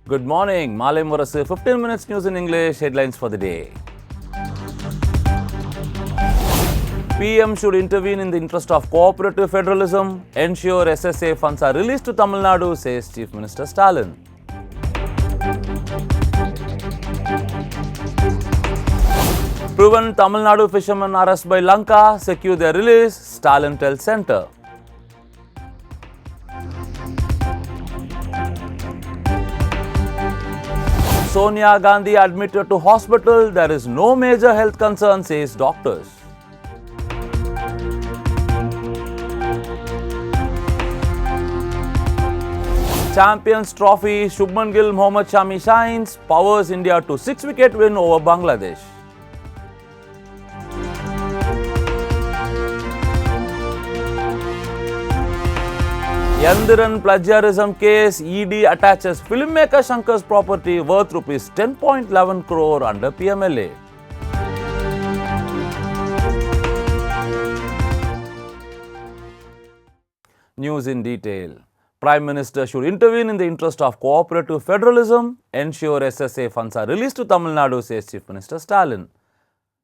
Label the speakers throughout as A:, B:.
A: Good morning, Malai Murasu, 15 minutes news in English, headlines for the day. PM should intervene in the interest of cooperative federalism, ensure SSA funds are released to Tamil Nadu, says Chief Minister Stalin. Proven Tamil Nadu fishermen arrested by Lanka, secure their release, Stalin tells centre. Sonia Gandhi admitted to hospital, there is no major health concern, says doctors. Champions Trophy, Shubman Gill, Mohammad Shami shines, powers India to 6-wicket win over Bangladesh. Yandiran plagiarism case, ED attaches filmmaker Shankar's property worth rupees 10.11 crore under PMLA. News in detail. Prime Minister should intervene in the interest of cooperative federalism, ensure SSA funds are released to Tamil Nadu, says Chief Minister Stalin.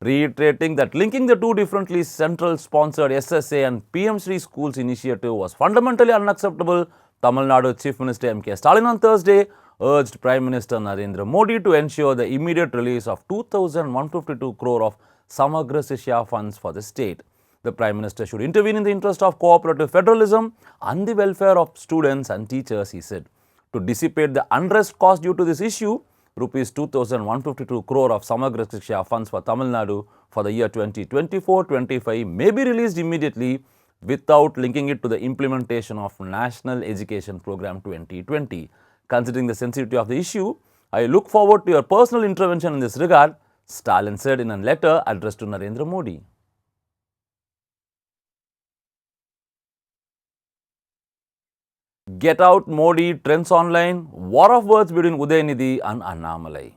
A: Reiterating that linking the two differently central-sponsored SSA and PM Shri schools initiative was fundamentally unacceptable, Tamil Nadu Chief Minister M.K. Stalin on Thursday urged Prime Minister Narendra Modi to ensure the immediate release of 2,152 crore of Samagra Shishya funds for the state. The Prime Minister should intervene in the interest of cooperative federalism and the welfare of students and teachers, he said. To dissipate the unrest caused due to this issue, rupees 2,152 crore of Samagra Shiksha funds for Tamil Nadu for the year 2024-25 may be released immediately without linking it to the implementation of National Education Program 2020. Considering the sensitivity of the issue, I look forward to your personal intervention in this regard, Stalin said in a letter addressed to Narendra Modi. Get out Modi trends online, war of words between Udayanidhi and Annamalai.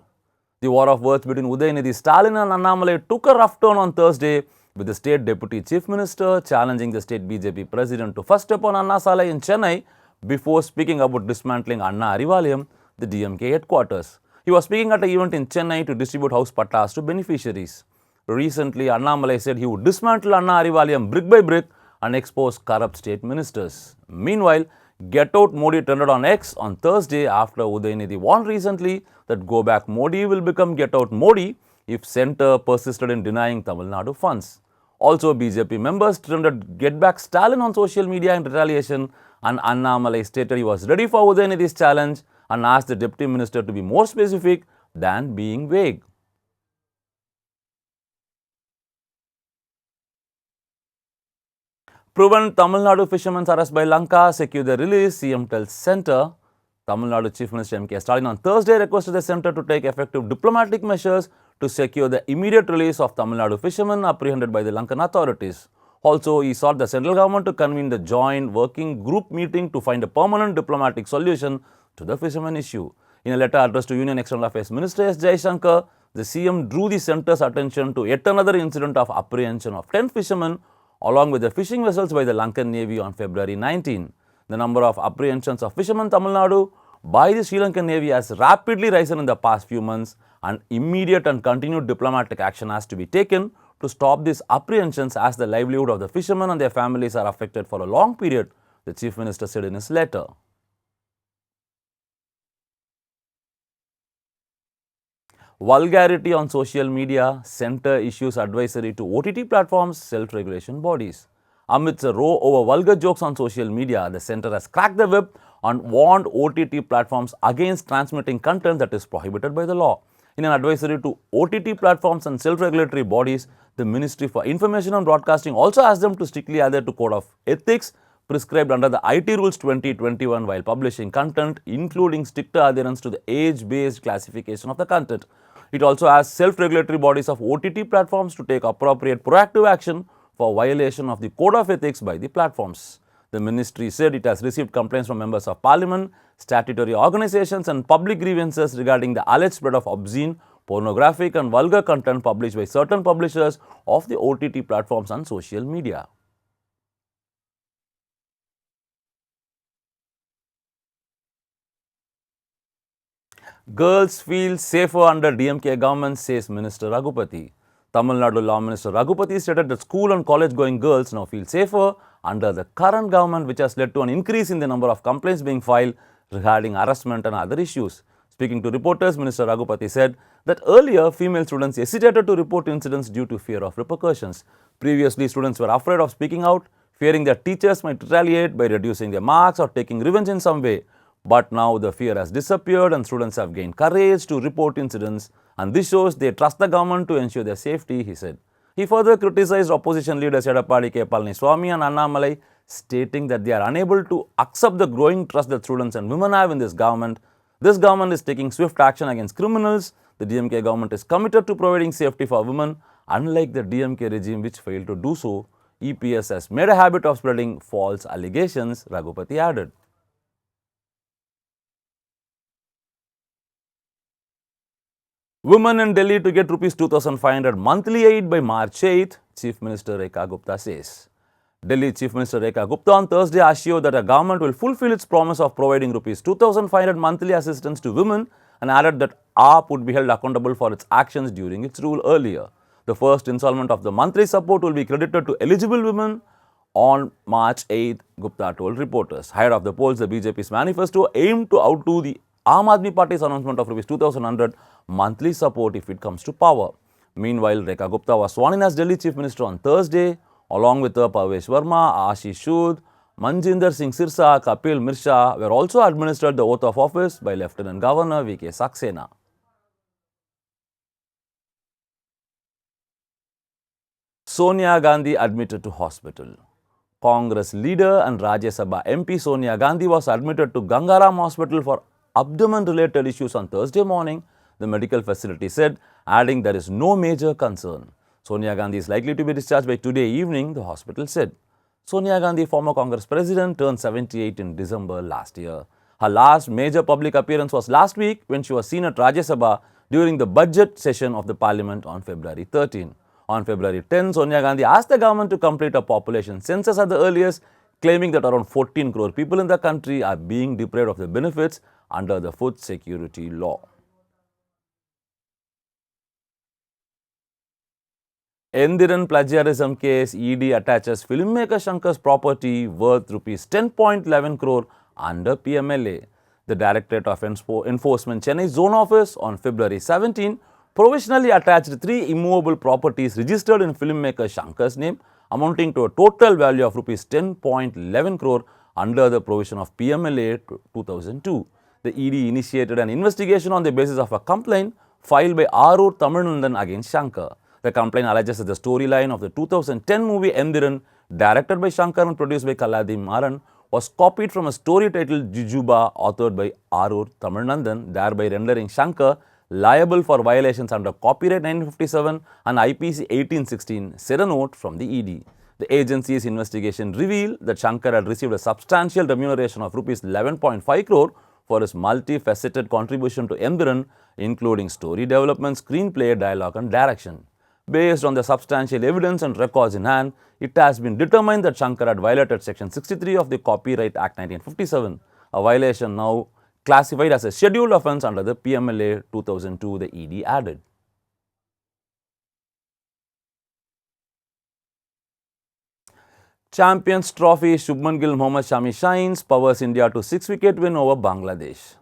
A: The war of words between Udayanidhi, Stalin and Annamalai took a rough turn on Thursday with the state deputy chief minister challenging the state BJP president to first step on Anna Salai in Chennai before speaking about dismantling Anna Arivalayam, the DMK headquarters. He was speaking at an event in Chennai to distribute house pattas to beneficiaries. Recently, Annamalai said he would dismantle Anna Arivalayam brick by brick and expose corrupt state ministers. Meanwhile, Get Out Modi trended on X on Thursday after Udayanidhi warned recently that Go Back Modi will become Get Out Modi if centre persisted in denying Tamil Nadu funds. Also, BJP members trended Get Back Stalin on social media in retaliation, and Annamalai stated he was ready for Udayanidhi's challenge and asked the deputy minister to be more specific than being vague. Proven Tamil Nadu fishermen's arrest by Lanka, secure their release, CM tells centre. Tamil Nadu Chief Minister M.K. Stalin on Thursday requested the centre to take effective diplomatic measures to secure the immediate release of Tamil Nadu fishermen apprehended by the Lankan authorities. Also, he sought the central government to convene the joint working group meeting to find a permanent diplomatic solution to the fishermen issue. In a letter addressed to Union External Affairs Minister S. Jaishankar, the CM drew the centre's attention to yet another incident of apprehension of 10 fishermen along with the fishing vessels by the Lankan Navy on February 19. The number of apprehensions of fishermen Tamil Nadu by the Sri Lankan Navy has rapidly risen in the past few months, and immediate and continued diplomatic action has to be taken to stop these apprehensions as the livelihood of the fishermen and their families are affected for a long period, the Chief Minister said in his letter. Vulgarity on social media, centre issues advisory to OTT platforms, self-regulation bodies. Amidst a row over vulgar jokes on social media, the centre has cracked the whip and warned OTT platforms against transmitting content that is prohibited by the law. In an advisory to OTT platforms and self-regulatory bodies, the Ministry for Information and Broadcasting also asked them to strictly adhere to Code of Ethics prescribed under the IT Rules 2021 while publishing content, including stricter adherence to the age-based classification of the content. It also asks self-regulatory bodies of OTT platforms to take appropriate proactive action for violation of the Code of Ethics by the platforms. The ministry said it has received complaints from members of parliament, statutory organizations and public grievances regarding the alleged spread of obscene, pornographic and vulgar content published by certain publishers of the OTT platforms and social media. Girls feel safer under DMK government, says Minister Raghupati. Tamil Nadu Law Minister Raghupati stated that school and college-going girls now feel safer under the current government, which has led to an increase in the number of complaints being filed regarding harassment and other issues. Speaking to reporters, Minister Raghupati said that earlier female students hesitated to report incidents due to fear of repercussions. Previously, students were afraid of speaking out, fearing that teachers might retaliate by reducing their marks or taking revenge in some way. But now the fear has disappeared and students have gained courage to report incidents, and this shows they trust the government to ensure their safety, he said. He further criticized opposition leaders Edappadi K. Palaniaswamy and Anna Malai, stating that they are unable to accept the growing trust that students and women have in this government. This government is taking swift action against criminals. The DMK government is committed to providing safety for women. Unlike the DMK regime which failed to do so, EPS has made a habit of spreading false allegations, Raghupati added. Women in Delhi to get Rs 2,500 monthly aid by March 8, Chief Minister Rekha Gupta says. Delhi Chief Minister Rekha Gupta on Thursday assured that the government will fulfill its promise of providing Rs 2,500 monthly assistance to women and added that AAP would be held accountable for its actions during its rule earlier. The first installment of the monthly support will be credited to eligible women on March 8, Gupta told reporters. Ahead of the polls, the BJP's manifesto aimed to outdo the Aam Aadmi Party's announcement of Rs 2,100 monthly support if it comes to power. Meanwhile, Rekha Gupta was sworn in as Delhi Chief Minister on Thursday, along with Pavesh Verma, Ashish Sood, Manjinder Singh Sirsa, Kapil Mirsha were also administered the oath of office by Lieutenant Governor V.K. Saxena. Sonia Gandhi admitted to hospital. Congress leader and Rajya Sabha MP Sonia Gandhi was admitted to Gangaram Hospital for abdomen-related issues on Thursday morning, the medical facility said, adding there is no major concern. Sonia Gandhi is likely to be discharged by today evening, the hospital said. Sonia Gandhi, former Congress president, turned 78 in December last year. Her last major public appearance was last week when she was seen at Rajya Sabha during the budget session of the parliament on February 13. On February 10, Sonia Gandhi asked the government to complete a population census at the earliest, claiming that around 14 crore people in the country are being deprived of the benefits under the food security law. Endiran plagiarism case, ED attaches filmmaker Shankar's property worth Rs 10.11 crore under PMLA. The Directorate of Enforcement Chennai Zone Office on February 17 provisionally attached 3 immovable properties registered in filmmaker Shankar's name, amounting to a total value of Rs 10.11 crore under the provision of PMLA 2002. The ED initiated an investigation on the basis of a complaint filed by Arur Tamilnandan against Shankar. The complaint alleges that the storyline of the 2010 movie Endiran, directed by Shankar and produced by Kaladi Maran, was copied from a story titled Jujuba, authored by Arur Tamilnandan, thereby rendering Shankar liable for violations under Copyright 1957 and IPC 1816, said a note from the ED. The agency's investigation revealed that Shankar had received a substantial remuneration of Rs 11.5 crore for his multifaceted contribution to Endiran, including story development, screenplay, dialogue and direction. Based on the substantial evidence and records in hand, it has been determined that Shankar had violated Section 63 of the Copyright Act 1957, a violation now classified as a scheduled offence under the PMLA 2002, the ED added. Champions Trophy, Shubman Gill Mohammad Shami shines, powers India to 6-wicket win over Bangladesh.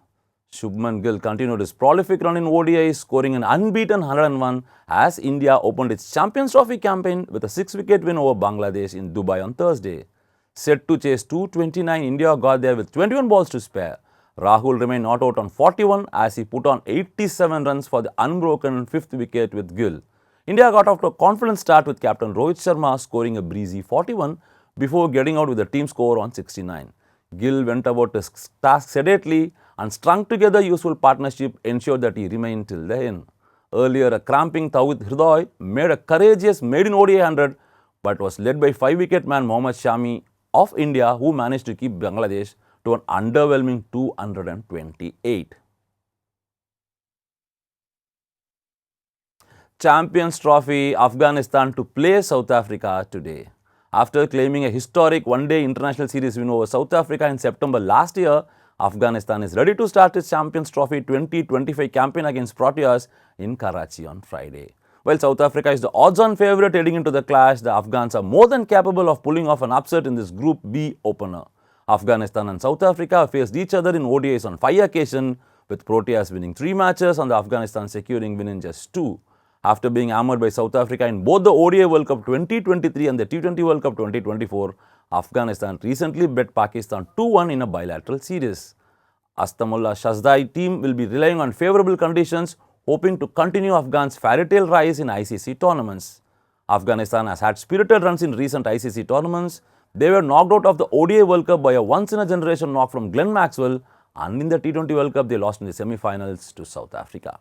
A: Shubman Gill continued his prolific run in ODI, scoring an unbeaten 101 as India opened its Champions Trophy campaign with a 6-wicket win over Bangladesh in Dubai on Thursday. Set to chase 229, India got there with 21 balls to spare. Rahul remained not out on 41 as he put on 87 runs for the unbroken 5th wicket with Gill. India got off to a confident start with captain Rohit Sharma scoring a breezy 41 before getting out with the team score on 69. Gill went about his task sedately and strung together useful partnership ensured that he remained till the end. Earlier, a cramping Tawhid Hridoy made a courageous maiden ODI 100 but was led by 5-wicket man Mohammad Shami of India, who managed to keep Bangladesh to an underwhelming 228. Champions Trophy, Afghanistan to play South Africa today. After claiming a historic one-day international series win over South Africa in September last year, Afghanistan is ready to start its Champions Trophy 2025 campaign against Proteas in Karachi on Friday. While South Africa is the odds-on favourite heading into the clash, the Afghans are more than capable of pulling off an upset in this Group B opener. Afghanistan and South Africa have faced each other in ODIs on 5 occasions, with Proteas winning 3 matches and the Afghanistan securing win in just 2. After being hammered by South Africa in both the ODI World Cup 2023 and the T20 World Cup 2024, Afghanistan recently beat Pakistan 2-1 in a bilateral series. Astamullah Shazdai team will be relying on favourable conditions, hoping to continue Afghans' fairy tale rise in ICC tournaments. Afghanistan has had spirited runs in recent ICC tournaments. They were knocked out of the ODI World Cup by a once-in-a-generation knock from Glenn Maxwell, and in the T20 World Cup they lost in the semi-finals to South Africa.